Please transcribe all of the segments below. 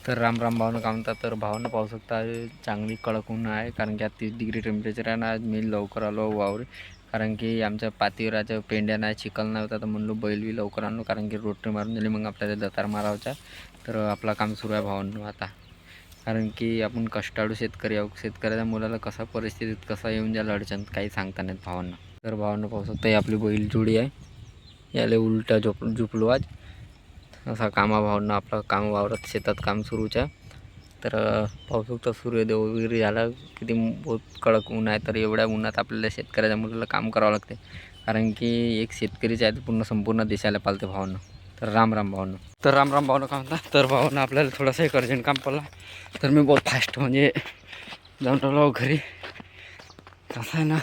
तर राम भावनं काय म्हणतात, तर भावनं पाहू शकता चांगली कडक ऊन आहे, कारण की आज 30 डिग्री टेम्परेचर आहे ना. आज मी लवकर आलो वावरे, कारण की आमच्या पातीवराच्या पेंड्या नाही, चिखल नाही होता, तर म्हणलो बैल बी लवकर आणलो, कारण की रोटरी मारून दिली मग आपल्याला दतार मारावचा. तर आपला काम सुरू आहे भावांनो आता, कारण की आपण कष्टाळू शेतकरी आहोत. शेतकऱ्याच्या मुलाला कसा परिस्थितीत कसा येऊन जायला अडचण काही सांगता नाहीत भावांना. तर भावांना पाहू शकता ही आपली बैल जोडी आहे, याला उलटा झोपलो आज. असा कामाभावनं आपलं काम वावरात शेतात काम सुरूच आहे. तर पाहू शकतो सूर्योदय वगैरे झाला, किती बहुत कडक ऊन आहे. तर एवढ्या उन्हात आपल्याला शेतकऱ्याच्या मुलाला काम करावं लागते, कारण की एक शेतकरीच आहे तर संपूर्ण देशाला पालते भावनं. तर राम भावनं. तर राम भावनं काय म्हणतात, तर भावनं आपल्याला थोडंसं एक अर्जंट काम पडला, तर मी बहुत फास्ट म्हणजे जाऊन राहिलो घरी. कसं आहे ना,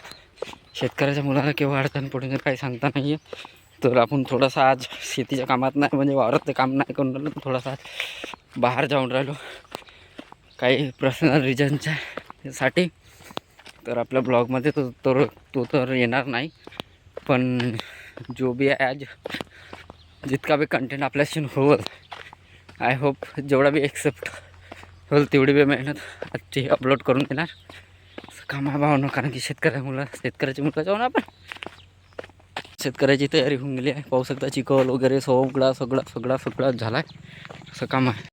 शेतकऱ्याच्या मुलाला केव्हा अडचण पडून काही सांगता नाही आहे. तर आपण थोडासा आज शेतीच्या कामात नाही, म्हणजे वावरातलं काम नाही करून राहिलो, पण थोडासा बाहेर जाऊन राहिलो काही पर्सनल रिजनच्या साठी. तर आपल्या ब्लॉगमध्ये तो तर येणार नाही, पण जो बी आहे आज जितका बी कंटेंट आपल्याशी होईल, आय होप जेवढा बी एक्सेप्ट होईल तेवढी बी मेहनत आजची अपलोड करून देणार कामाभावनं. कारण की शेतकऱ्याची मुलं जाऊन आपण शेतकऱ्याची तयारी होऊन गेली आहे. पाहू शकता चिखल वगैरे सगळा झाला आहे, असं काम आहे.